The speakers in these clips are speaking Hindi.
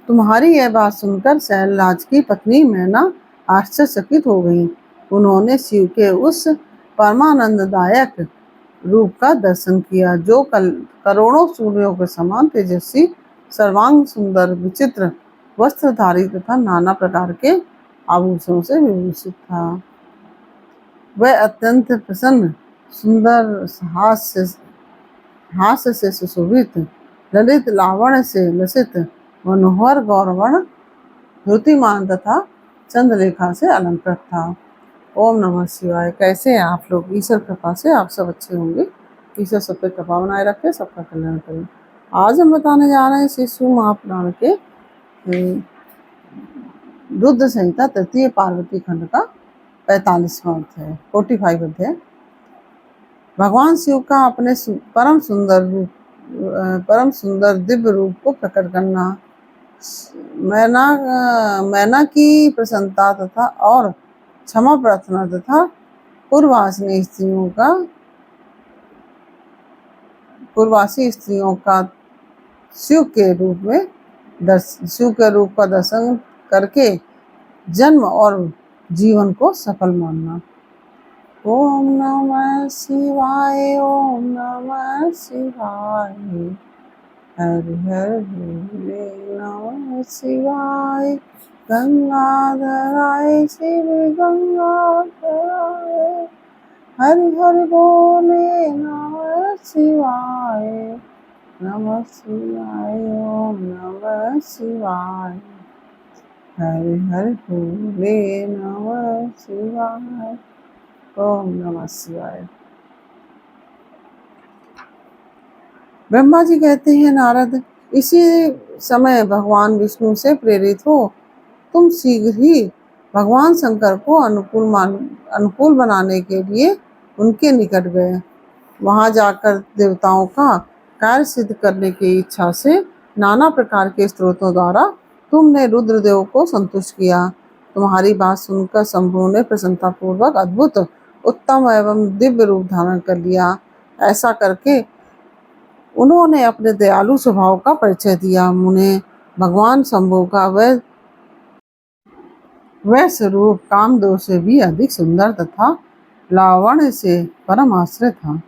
तुम्हारी यह बात सुनकर शैलराज की पत्नी मैना आश्चर्यचकित हो गई। उन्होंने शिव के उस परमानंददायक रूप का दर्शन किया जो करोड़ों सूर्यों के समान तेजस्वी, सर्वांग सुंदर, विचित्र वस्त्रधारी तथा नाना प्रकार के आभूषणों से विभूषित था। वह अत्यंत प्रसन्न, सुंदर, हास्य से सुशोभित, ललित लावण्य से लसित, मनोहर, गौरवर्ण, द्युतिमान तथा चंद्रलेखा से अलंकृत था। ओम नमः शिवाय। कैसे हैं आप लोग? ईश्वर कृपा से आप सब अच्छे होंगे। ईश्वर सब पे कृपा बनाए रखे, सबका कल्याण करें। आज हम बताने जा रहे हैं श्री शिव महापुराण के रुद्र संहिता तृतीय पार्वती खंड का 45वां अध्याय, 45 अध्याय। भगवान शिव का अपने परम सुंदर दिव्य रूप को प्रकट करना, मैना की प्रसन्नता तथा और क्षमा प्रार्थना तथा पूर्ववासी स्त्रियों का शिव के रूप का दर्शन करके जन्म और जीवन को सफल मानना। ओम नमः शिवाय, ओम नमः शिवाय, हर हर भोले नमः शिवाय, गंगाधराय शिव गंगाधराय, हर हर भोले नमः शिवाय, नमः शिवाय, ओम नमः शिवाय, हर हर भोले नमः शिवाय, ओम नमः शिवाय। ब्रह्मा जी कहते हैं, नारद, इसी समय भगवान विष्णु से प्रेरित हो तुम शीघ्र ही भगवान शंकर को अनुकूल बनाने के लिए उनके निकट गए। वहां जाकर देवताओं का कार्य सिद्ध करने की इच्छा से नाना प्रकार के स्त्रोतों द्वारा तुमने रुद्रदेव को संतुष्ट किया। तुम्हारी बात सुनकर शंभु ने प्रसन्नतापूर्वक अद्भुत, उत्तम एवं दिव्य रूप धारण कर लिया। ऐसा करके उन्होंने अपने दयालु स्वभाव का परिचय दिया। उन्हें भगवान शंभु का वह स्वरूप कामदेव से भी अधिक सुंदर तथा लावण्य से परम आश्चर्य था।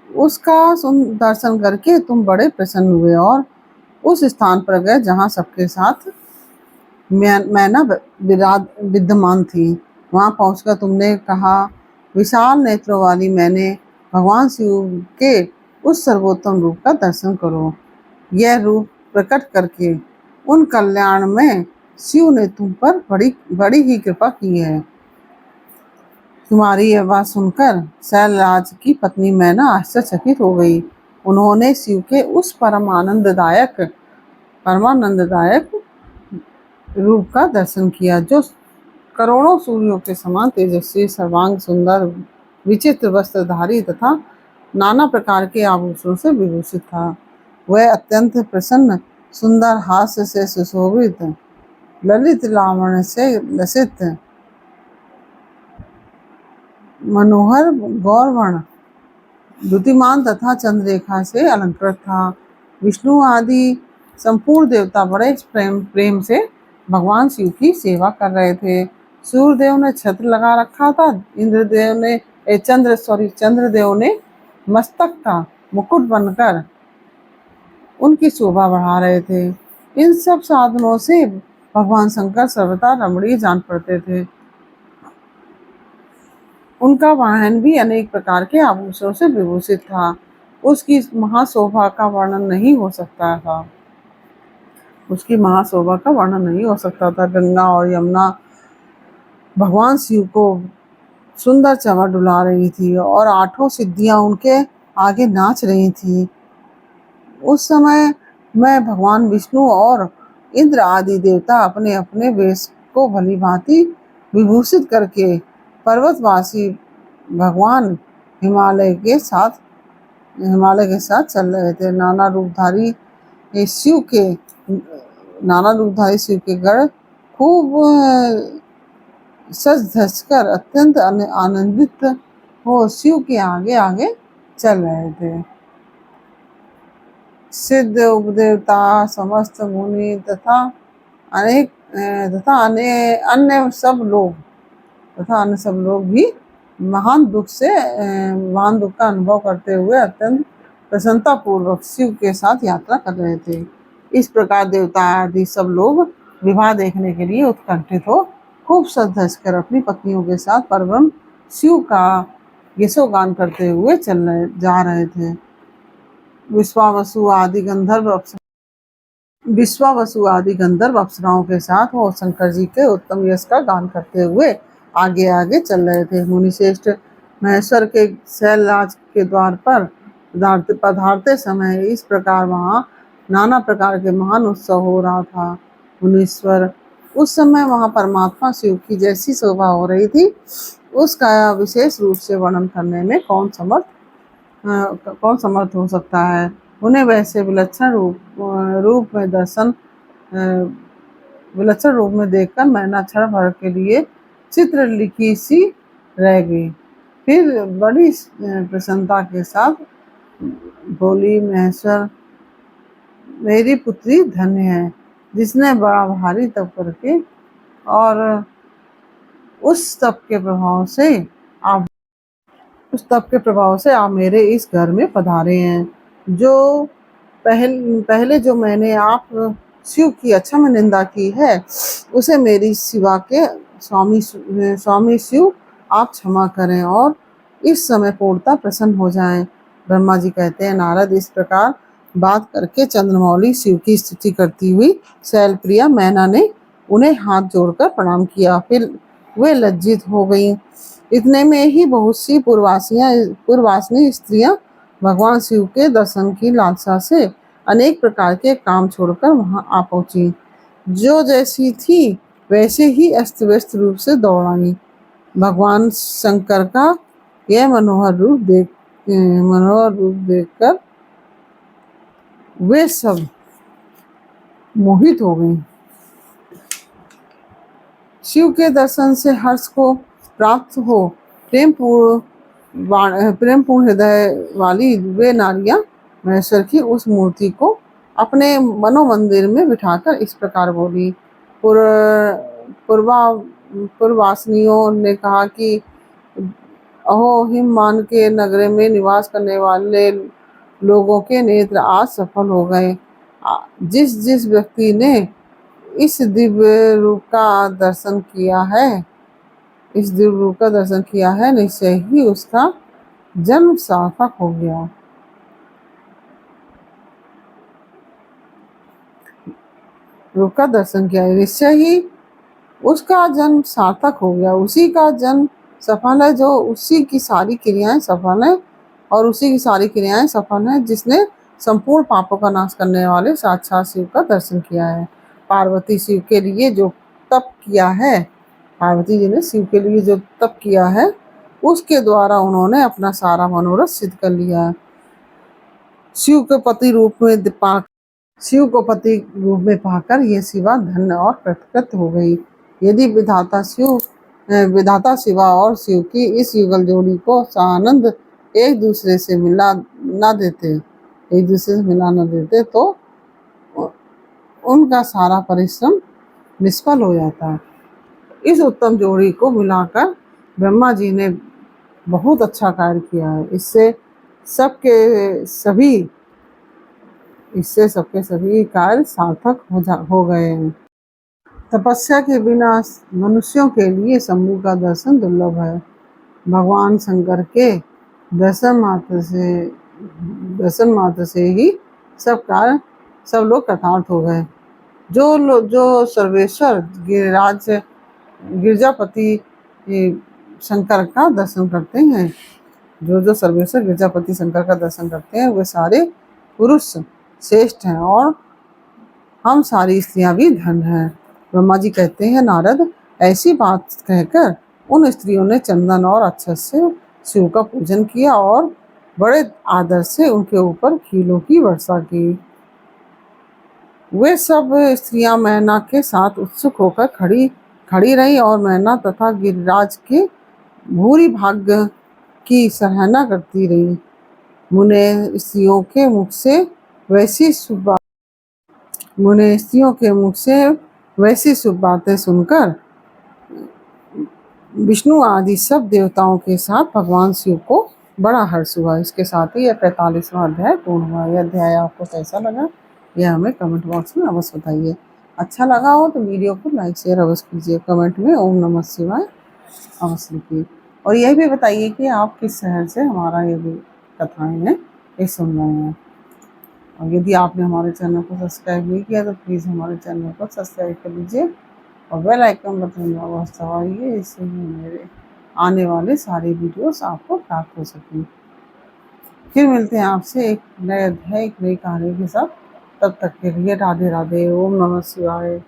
उसका दर्शन करके तुम बड़े प्रसन्न हुए और उस स्थान पर गए जहाँ सबके साथ मैना विद्यमान थी। वहां पहुंचकर तुमने कहा, विशाल नेत्रों वाली मैंने भगवान शिव के उस सर्वोत्तम रूप का दर्शन करो। यह रूप प्रकट करके उन कल्याण में शिव ने तुम पर बड़ी ही कृपा की है। तुम्हारी यह बात सुनकर शैलराज की पत्नी मैना आश्चर्यचकित हो गई। उन्होंने शिव के उस परमानंददायक रूप का दर्शन किया जो करोड़ों सूर्यों के समान तेजस्वी, सर्वांग सुंदर, विचित्र वस्त्रधारी तथा नाना प्रकार के आभूषणों से विभूषित था। वह अत्यंत प्रसन्न, सुंदर, हास्य से सुशोभित, ललित लावण्य से लसित, मनोहर, गौरवर्ण, द्युतिमान तथा चंद्ररेखा से अलंकृत था। विष्णु आदि संपूर्ण देवता बड़े प्रेम से भगवान शिव की सेवा कर रहे थे। सूर्यदेव ने छत्र लगा रखा था। चंद्रदेव ने मस्तक का मुकुट बनकर उनकी शोभा बढ़ा रहे थे। इन सब साधनों से भगवान शंकर सर्वथा रमणीय जान पड़ते थे। उनका वाहन भी अनेक प्रकार के आभूषणों से विभूषित था। उसकी महाशोभा का वर्णन नहीं हो सकता था। गंगा और यमुना भगवान शिव को सुंदर चमर डुला रही थी और 8 सिद्धियां उनके आगे नाच रही थी। उस समय में भगवान विष्णु और इंद्र आदि देवता अपने अपने वेश को भली भांति विभूषित करके पर्वतवासी भगवान हिमालय के साथ चल रहे थे। नाना रूपधारी शिव के गढ़ खूब सज धज कर अत्यंत आनंदित हो शिव के आगे आगे चल रहे थे। सिद्ध उपदेवता, समस्त मुनि तथा अनेक तथा अन्य सब लोग भी महान दुख का अनुभव करते हुए अत्यंत प्रसन्नता पूर्वक शिव के साथ यात्रा कर रहे थे। इस प्रकार देवता आदि सब लोग विवाह देखने के लिए उत्कंठित हो खूब सज धज कर अपनी पत्नियों के साथ परब्रह्म शिव का यशोगान करते हुए जा रहे थे। विश्वावसु आदि गंधर्व अप्सराओं के साथ वो शंकर जी के उत्तम यश का गान करते हुए आगे आगे चल रहे थे। मुनिश्रेष्ठ महेश्वर के शैलराज के द्वार पर पधारते समय इस प्रकार वहाँ नाना प्रकार के महान उत्सव हो रहा था। मुनीश्वर, उस समय वहाँ परमात्मा शिव की जैसी शोभा हो रही थी, उसका विशेष रूप से वर्णन करने में कौन समर्थ हो सकता है। उन्हें वैसे विलक्षण रूप में देखकर मैना क्षण भर के लिए चित्र लिखी सी रह गई। फिर बड़ी प्रसन्नता के साथ बोली, महेश्वर, मेरी पुत्री धन्य है, जिसने बड़ा भारी तप करके और उस तप के प्रभाव से आप मेरे इस घर में पधारे हैं। जो पहले जो मैंने आप शिव की अक्षम निंदा की है, उसे मेरी शिवा के स्वामी शिव आप क्षमा करें और इस समय पूर्णतः प्रसन्न हो जाएं। ब्रह्मा जी कहते हैं, नारद इस प्रकार बात करके चंद्रमौली शिव की स्तुति करती हुई शैलप्रिया मैना ने उन्हें हाथ जोड़कर प्रणाम किया। फिर वे लज्जित हो गईं। इतने में ही बहुत सी पूर्वासिनी स्त्रियां भगवान शिव के दर्शन की लालसा से अनेक प्रकार के काम छोड़कर वहां आ पहुंची। जो जैसी थी वैसे ही अस्त व्यस्त रूप से दौड़ आई। भगवान शंकर का यह मनोहर रूप देखकर वे सब मोहित हो गईं। शिव के दर्शन से हर्ष को प्राप्त हो प्रेम पूर्ण हृदय वाली वे नारियां महेश्वर की उस मूर्ति को अपने मनोमंदिर में बिठाकर इस प्रकार बोली। पूर्वासिनियों ने कहा कि अहो, हिममान के नगर में निवास करने वाले लोगों के नेत्र आज सफल हो गए। जिस व्यक्ति ने इस दिव्य रूप का दर्शन किया है, निश्चय ही उसका जन्म सार्थक हो गया। रूप का दर्शन किया है, निश्चय ही उसका जन्म सार्थक हो गया। उसी का जन्म सफल है जो उसी की सारी क्रियाएं सफल है जिसने संपूर्ण पापों का नाश करने वाले साक्षात शिव का दर्शन किया है। पार्वती जी ने शिव के लिए जो तप किया है, उसके द्वारा उन्होंने अपना सारा मनोरथ सिद्ध कर लिया है। शिव को पति रूप में पाकर ये शिवा धन्य और कृतकृत हो गई। यदि विधाता शिवा और शिव की इस युगल जोड़ी को सानंद एक दूसरे से मिला न देते तो उनका सारा परिश्रम निष्फल हो जाता है। इस उत्तम जोड़ी को मिलाकर ब्रह्मा जी ने बहुत अच्छा कार्य किया है। इससे सबके सभी कार्य सार्थक हो गए हैं। तपस्या के बिना मनुष्यों के लिए शंभु का दर्शन दुर्लभ है। भगवान शंकर के दर्शन मात्र से ही सब लोग कृतार्थ हो गए। जो सर्वेश्वर गिरजापति शंकर का दर्शन करते हैं, वे सारे पुरुष श्रेष्ठ हैं और हम सारी स्त्रियां भी धन्य हैं। ब्रह्मा जी कहते हैं, नारद, ऐसी बात कहकर उन स्त्रियों ने चंदन और अक्षत से शिव का पूजन किया और बड़े आदर से उनके ऊपर खीलों की वर्षा की। वे सब स्त्रियां मैना के साथ उत्सुक होकर खड़ी रही और मैना तथा गिरिराज के भूरी भाग्य की सराहना करती रही। मुने स्त्रियों के मुख से वैसी शुभ बातें सुनकर विष्णु आदि सब देवताओं के साथ भगवान शिव को बड़ा हर्ष हुआ। इसके साथ ही यह 45वां अध्याय पूर्ण हुआ। यह अध्याय आपको कैसा लगा यह हमें कमेंट बॉक्स में अवश्य बताइए। अच्छा लगा हो तो वीडियो को लाइक शेयर अवश्य कीजिए। कमेंट में ओम नमः शिवाय अवश्य लिखिए और यह भी बताइए कि आप किस शहर से हमारा ये भी कथाएं हैं ये सुन रहे हैं। और यदि आपने हमारे चैनल को सब्सक्राइब नहीं किया तो प्लीज़ हमारे चैनल को सब्सक्राइब कर लीजिए और बेल आइकन बटन दबाइए, इससे मेरे आने वाले सारे वीडियोस आपको प्राप्त हो सकें। फिर मिलते हैं आपसे एक नए अध्याय एक नई कहानी के साथ। तब तक के लिए राधे राधे, ओम नमः शिवाय।